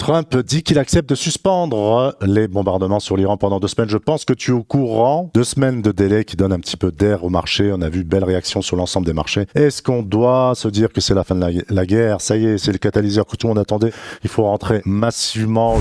Trump dit qu'il accepte de suspendre les bombardements sur l'Iran pendant 2 semaines. Je pense que tu es au courant. 2 semaines de délai qui donne un petit peu d'air au marché. On a vu belle réaction sur l'ensemble des marchés. Est-ce qu'on doit se dire que c'est la fin de la guerre? Ça y est, c'est le catalyseur que tout le monde attendait. Il faut rentrer massivement.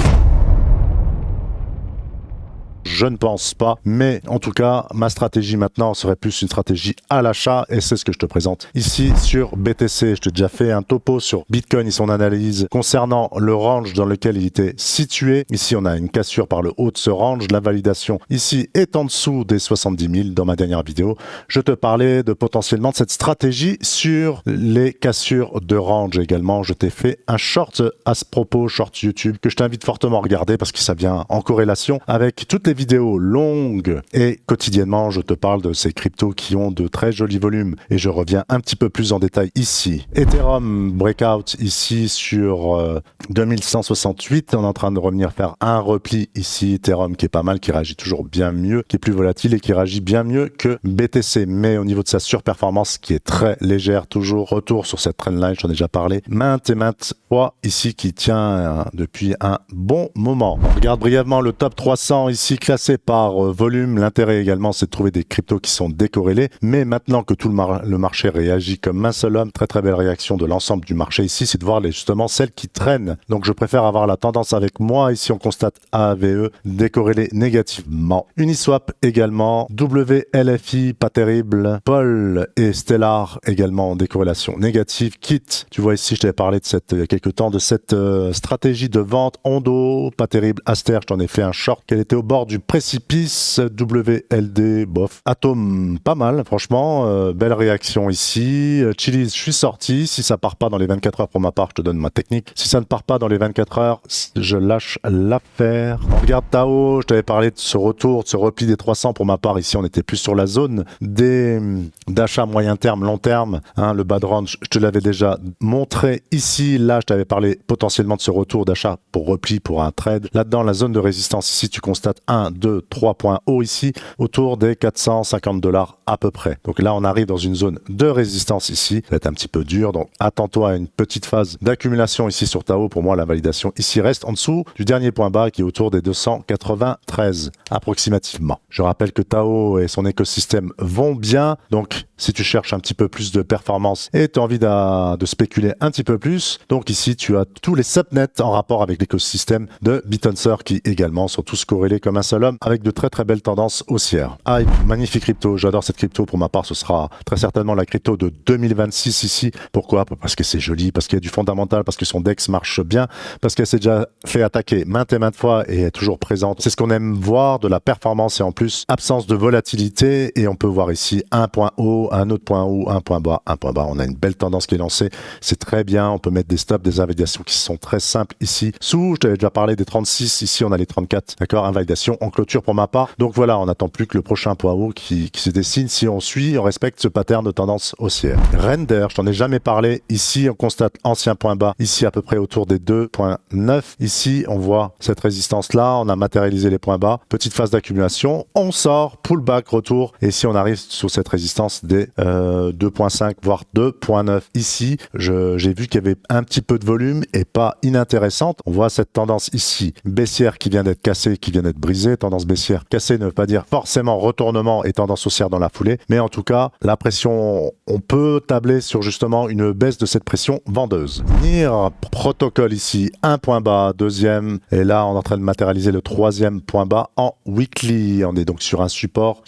Je ne pense pas, mais en tout cas, ma stratégie maintenant serait plus une stratégie à l'achat et c'est ce que je te présente ici sur BTC. Je t'ai déjà fait un topo sur Bitcoin et son analyse concernant le range dans lequel il était situé. Ici, on a une cassure par le haut de ce range. La validation ici est en dessous des 70 000 dans ma dernière vidéo. Je te parlais de potentiellement de cette stratégie sur les cassures de range également. Je t'ai fait un short à ce propos, short YouTube, que je t'invite fortement à regarder parce que ça vient en corrélation avec toutes les vidéos longues et quotidiennement je te parle de ces cryptos qui ont de très jolis volumes et je reviens un petit peu plus en détail ici. Ethereum breakout ici sur 2168, on est en train de revenir faire un repli ici. Ethereum qui est pas mal, qui réagit toujours bien mieux, qui est plus volatile et qui réagit bien mieux que BTC, mais au niveau de sa surperformance qui est très légère, toujours retour sur cette trendline, j'en ai déjà parlé maintes et maintes fois ici, qui tient depuis un bon moment. On regarde brièvement le top 300 ici classé par volume. L'intérêt également, c'est de trouver des cryptos qui sont décorrélés. Mais maintenant que tout le marché réagit comme un seul homme, très très belle réaction de l'ensemble du marché ici, c'est de voir justement celles qui traînent. Donc je préfère avoir la tendance avec moi. Ici, on constate AVE décorrélé négativement. Uniswap également. WLFI, pas terrible. Paul et Stellar également en décorrélation négative. Kit, tu vois ici, je t'avais parlé de il y a quelques temps de cette stratégie de vente. Ondo, pas terrible. Aster, je t'en ai fait un short. Qu'elle était au bord du précipice. WLD, bof. Atom, pas mal, franchement. Belle réaction ici. Chili's, je suis sorti. Si ça part pas dans les 24 heures pour ma part, je te donne ma technique. Si ça ne part pas dans les 24 heures, je lâche l'affaire. On regarde Tao, je t'avais parlé de ce retour, de ce repli des 300 pour ma part. Ici, on était plus sur la zone d'achat moyen terme, long terme. Hein, le bad run, je te l'avais déjà montré ici. Là, je t'avais parlé potentiellement de ce retour d'achat pour repli, pour un trade. Là-dedans, la zone de résistance ici, tu constates 1, 2, 3 points hauts ici, autour des 450 $ à peu près. Donc là, on arrive dans une zone de résistance ici. Ça va être un petit peu dur, donc attends-toi à une petite phase d'accumulation ici sur Tao. Pour moi, la validation ici reste en dessous du dernier point bas qui est autour des 293 approximativement. Je rappelle que Tao et son écosystème vont bien, donc si tu cherches un petit peu plus de performance et tu as envie de spéculer un petit peu plus, donc ici tu as tous les subnets en rapport avec l'écosystème de Bitanswer qui également sont tous corrélés comme un seul homme avec de très très belles tendances haussières. Hype, magnifique crypto, j'adore cette crypto. Pour ma part, ce sera très certainement la crypto de 2026 ici. Pourquoi? Parce que c'est joli, parce qu'il y a du fondamental, parce que son DEX marche bien, parce qu'elle s'est déjà fait attaquer maintes et maintes fois et est toujours présente. C'est ce qu'on aime voir, de la performance et en plus absence de volatilité. Et on peut voir ici un point haut, un autre point haut, un point bas, un point bas. On a une belle tendance qui est lancée. C'est très bien. On peut mettre des stops, des invalidations qui sont très simples ici. Sous, je t'avais déjà parlé des 36. Ici, on a les 34. D'accord? Invalidation en clôture pour ma part. Donc voilà, on n'attend plus que le prochain point haut qui se dessine. Si on suit, on respecte ce pattern de tendance haussière. Render, je t'en ai jamais parlé. Ici, on constate ancien point bas. Ici, à peu près autour des 2.9. Ici, on voit cette résistance-là. On a matérialisé les points bas. Petite phase d'accumulation. On sort, pullback, retour. Et si on arrive sur cette résistance des 2.5, voire 2.9. Ici, j'ai vu qu'il y avait un petit peu de volume et pas inintéressante. On voit cette tendance ici, baissière qui vient d'être cassée, qui vient d'être brisée. Tendance baissière cassée ne veut pas dire forcément retournement et tendance haussière dans la foulée. Mais en tout cas, la pression, on peut tabler sur justement une baisse de cette pression vendeuse. NIR protocole ici, un point bas, deuxième. Et là, on est en train de matérialiser le troisième point bas en weekly. On est donc sur un support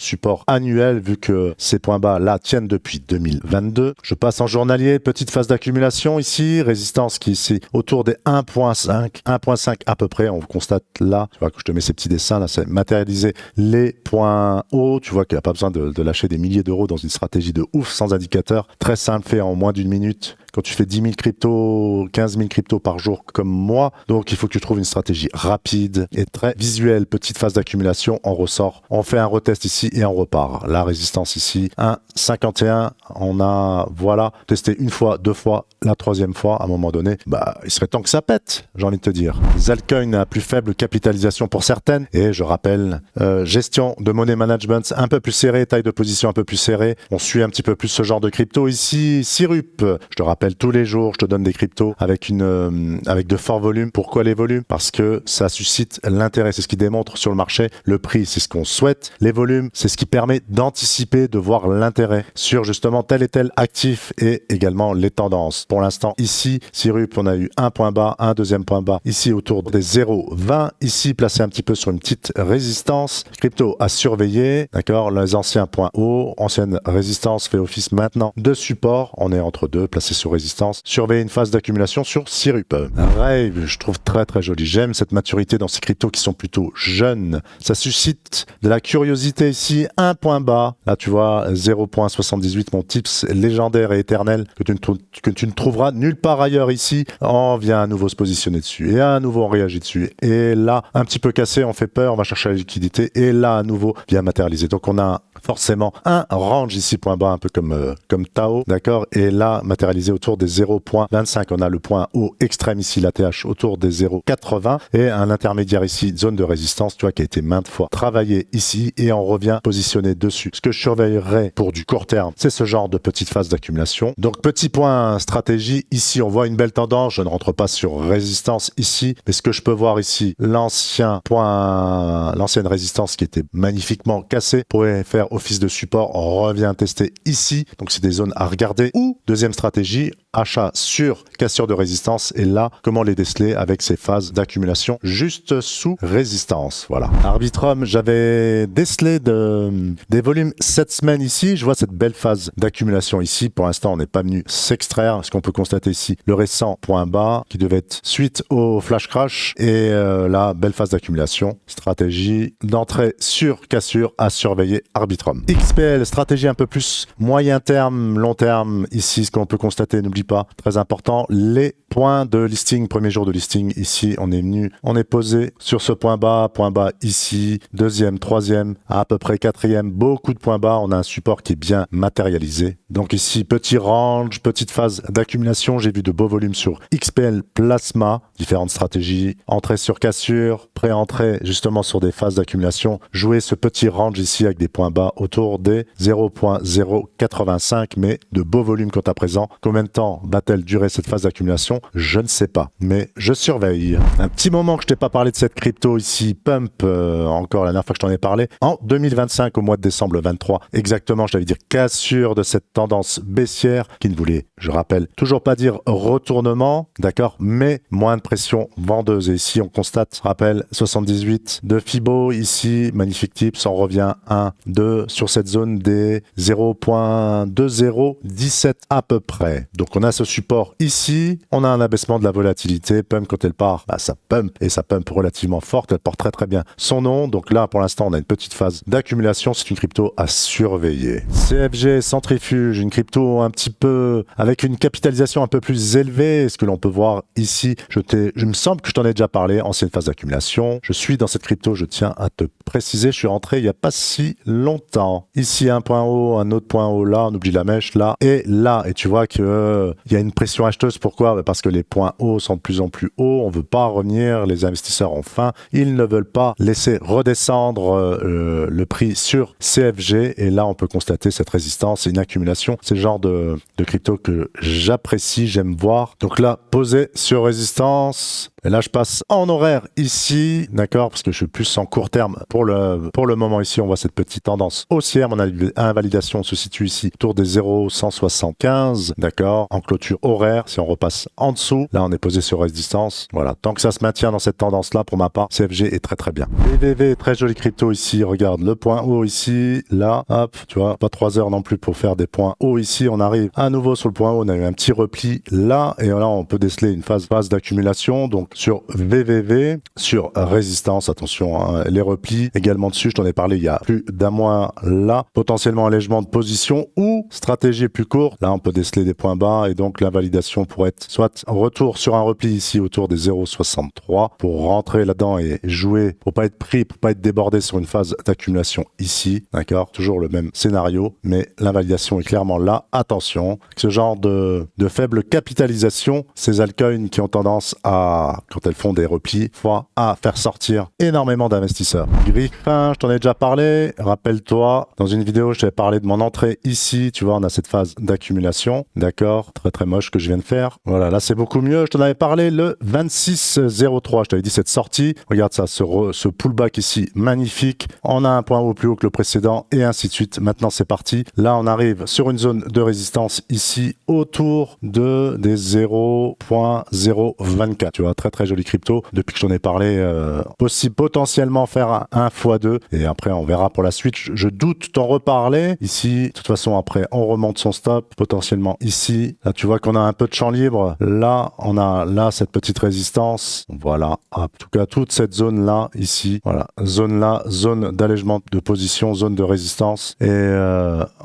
annuel vu que ces points bas là tiennent depuis 2022. Je passe en journalier, petite phase d'accumulation ici, résistance qui est ici autour des 1.5 à peu près. On constate là, tu vois que je te mets ces petits dessins là, c'est matérialiser les points hauts. Tu vois qu'il n'y a pas besoin de lâcher des milliers d'euros dans une stratégie de ouf sans indicateur. Très simple, fait en moins d'une minute. Quand tu fais 10 000 cryptos, 15 000 cryptos par jour comme moi, donc il faut que tu trouves une stratégie rapide et très visuelle. Petite phase d'accumulation, on ressort, on fait un retest ici et on repart. La résistance ici, 1,51, on a, voilà, testé une fois, deux fois, la troisième fois, à un moment donné, il serait temps que ça pète, j'ai envie de te dire. Zalcoin a plus faible capitalisation pour certaines, et je rappelle rappelle, gestion de money management un peu plus serré, taille de position un peu plus serrée. On suit un petit peu plus ce genre de crypto ici. Syrup, je te rappelle tous les jours, je te donne des cryptos avec de forts volumes. Pourquoi les volumes? Parce que ça suscite l'intérêt, c'est ce qui démontre sur le marché. Le prix, c'est ce qu'on souhaite. Les volumes, c'est ce qui permet d'anticiper, de voir l'intérêt sur justement tel et tel actif et également les tendances. Pour l'instant, ici, Syrup, on a eu un point bas, un deuxième point bas, ici autour des 0,20, ici placé un petit peu sur une petite résistance. Crypto à surveiller, d'accord, les anciens points hauts, ancienne résistance fait office maintenant de support, on est entre deux, placé sur résistance. Surveiller une phase d'accumulation sur Syrup. Rave, je trouve très très joli, j'aime cette maturité dans ces cryptos qui sont plutôt jeunes. Ça suscite de la curiosité ici, un point bas, là tu vois 0,78, mon tips légendaire et éternel que tu ne trouveras nulle part ailleurs ici. On vient à nouveau se positionner dessus et à nouveau on réagit dessus et là un petit peu cassé, on fait peur, on va chercher la liquidité et là à nouveau bien matérialisé. Donc on a forcément un range ici point bas un peu comme Tao, d'accord, et là matérialisé autour des 0,25. On a le point haut extrême ici, la TH autour des 0,80 et un intermédiaire ici, zone de résistance, tu vois, qui a été maintes fois travaillé ici et on revient positionner dessus. Ce que je surveillerai pour du court terme, c'est ce genre de petite phase d'accumulation. Donc petit point stratégie, ici on voit une belle tendance, je ne rentre pas sur résistance ici, mais ce que je peux voir ici, l'ancienne résistance qui était magnifiquement cassée pourrait faire office de support, on revient tester ici, donc c'est des zones à regarder. Ou deuxième stratégie, achat sur cassure de résistance et là comment les déceler avec ces phases d'accumulation juste sous résistance. Voilà. Arbitrum, j'avais décelé des volumes cette semaine ici, je vois cette belle phase d'accumulation ici. Pour l'instant on n'est pas venu s'extraire, ce qu'on peut constater ici, le récent point bas qui devait être suite au flash crash et là belle phase d'accumulation, stratégie d'entrée sur cassure à surveiller Arbitrum. XPL, stratégie un peu plus moyen terme, long terme, ici ce qu'on peut constater, n'oublie pas, très important, les points de listing, premier jour de listing, ici on est posé sur ce point bas ici, deuxième, troisième, à peu près quatrième, beaucoup de points bas, on a un support qui est bien matérialisé. Donc ici, petit range, petite phase d'accumulation, j'ai vu de beaux volumes sur XPL Plasma, différentes stratégies, entrée sur cassure, pré-entrée justement sur des phases d'accumulation, jouer ce petit range ici avec des points bas autour des 0,085, mais de beaux volumes quant à présent. Combien de temps va-t-elle durer cette phase d'accumulation? Je ne sais pas, mais je surveille. Un petit moment que je t'ai pas parlé de cette crypto ici, Pump, encore la dernière fois que je t'en ai parlé, en 2025 au mois de décembre 23, exactement, je t'avais dit cassure de cette tendance baissière qui ne voulait, je rappelle, toujours pas dire retournement, d'accord, mais moins de pression vendeuse. Et ici, on constate, rappel, 78 de Fibo, ici, magnifique tips, on revient 1, 2 sur cette zone des 0,2017 à peu près. Donc on a ce support ici, on a un abaissement de la volatilité, pump quand elle part, bah, ça pump et ça pump relativement forte, elle porte très très bien son nom. Donc là pour l'instant on a une petite phase d'accumulation, c'est une crypto à surveiller. CFG Centrifuge, une crypto un petit peu avec une capitalisation un peu plus élevée, ce que l'on peut voir ici, je me semble que je t'en ai déjà parlé, ancienne phase d'accumulation, je suis dans cette crypto, je tiens à te préciser, je suis rentré il n'y a pas si longtemps. Ici un point haut, un autre point haut là, on oublie la mèche là, et tu vois que il y a une pression acheteuse. Pourquoi? Parce que les points hauts sont de plus en plus hauts, on veut pas revenir, les investisseurs ont faim, ils ne veulent pas laisser redescendre le prix sur CFG, et là on peut constater cette résistance et une accumulation. C'est le genre de crypto que j'apprécie, j'aime voir. Donc là, posé sur résistance, et là je passe en horaire ici, d'accord, parce que je suis plus en court terme pour le moment. Ici on voit cette petite tendance haussière, mon invalidation se situe ici autour des 0,175, d'accord, en clôture horaire. Si on repasse en dessous, là on est posé sur résistance. Voilà, tant que ça se maintient dans cette tendance là, pour ma part, CFG est très très bien. VVV, très joli crypto ici, regarde le point haut ici, là, hop, tu vois, pas 3 heures non plus pour faire des points hauts ici, on arrive à nouveau sur le point haut, on a eu un petit repli là, et là on peut déceler une phase d'accumulation. Donc sur VVV, sur résistance, attention, hein, les replis également dessus, je t'en ai parlé il y a plus d'un mois là, potentiellement allègement de position ou stratégie plus courte, là on peut déceler des points bas, et donc l'invalidation pourrait être soit retour sur un repli ici autour des 0,63 pour rentrer là-dedans et jouer pour pas être pris, pour pas être débordé sur une phase d'accumulation ici, d'accord, toujours le même scénario, mais l'invalidation est clairement là. Attention, ce genre de faible capitalisation, ces altcoins qui ont tendance à quand elles font des replis, à faire sortir énormément d'investisseurs. Griffin, je t'en ai déjà parlé. Rappelle-toi, dans une vidéo, je t'avais parlé de mon entrée ici. Tu vois, on a cette phase d'accumulation. D'accord? Très très moche que je viens de faire. Voilà, là c'est beaucoup mieux. Je t'en avais parlé le 26,03. Je t'avais dit cette sortie. Regarde ça, ce pullback ici, magnifique. On a un point haut plus haut que le précédent et ainsi de suite. Maintenant, c'est parti. Là, on arrive sur une zone de résistance ici autour des 0.024. Tu vois, très très joli crypto. Depuis que je t'en ai parlé, potentiellement faire un x2 et après on verra pour la suite. Je doute t'en reparler. Ici, de toute façon, après on remonte son stop, potentiellement ici. Là, tu vois qu'on a un peu de champ libre. Là, on a là cette petite résistance. Voilà. En tout cas, toute cette zone-là, ici, voilà. Zone-là, zone d'allègement de position, zone de résistance. Et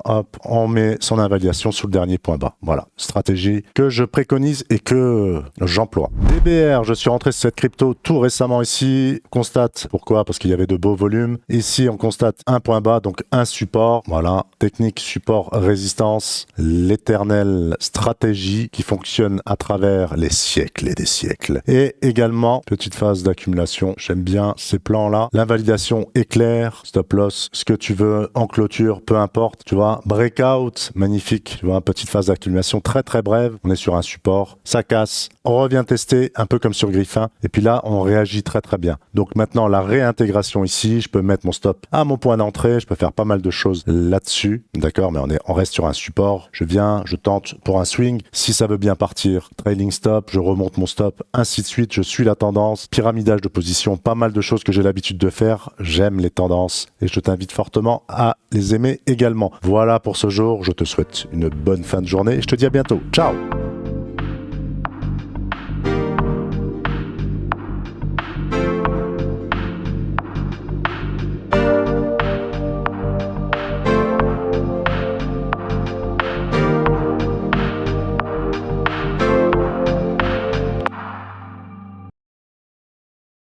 hop, on met son invalidation sous le dernier point bas. Voilà. Stratégie que je préconise et que j'emploie. DBR, je suis rentré sur cette crypto tout récemment ici. Constate, pourquoi? Parce qu'il y avait de beaux volumes. Ici, on constate un point bas, donc un support. Voilà. Technique, support, résistance. L'éternelle stratégie qui fonctionne à travers les siècles et des siècles. Et également, petite phase d'accumulation. J'aime bien ces plans-là. L'invalidation est claire. Stop loss, ce que tu veux en clôture, peu importe. Tu vois, breakout, magnifique. Tu vois, petite phase d'accumulation très très brève. On est sur un support. Ça casse. On revient tester un peu comme sur Griffin. Et puis là, on réagit très très bien. Donc maintenant, la réintégration ici, je peux mettre mon stop à mon point d'entrée. Je peux faire pas mal de choses là-dessus. D'accord, mais on reste sur un support. Je viens, je tente pour un swing. Si ça veut bien partir, trailing stop, je remonte mon stop, ainsi de suite. Je suis la tendance. Pyramidage de position, pas mal de choses que j'ai l'habitude de faire. J'aime les tendances et je t'invite fortement à les aimer également. Voilà pour ce jour. Je te souhaite une bonne fin de journée et je te dis à bientôt. Ciao!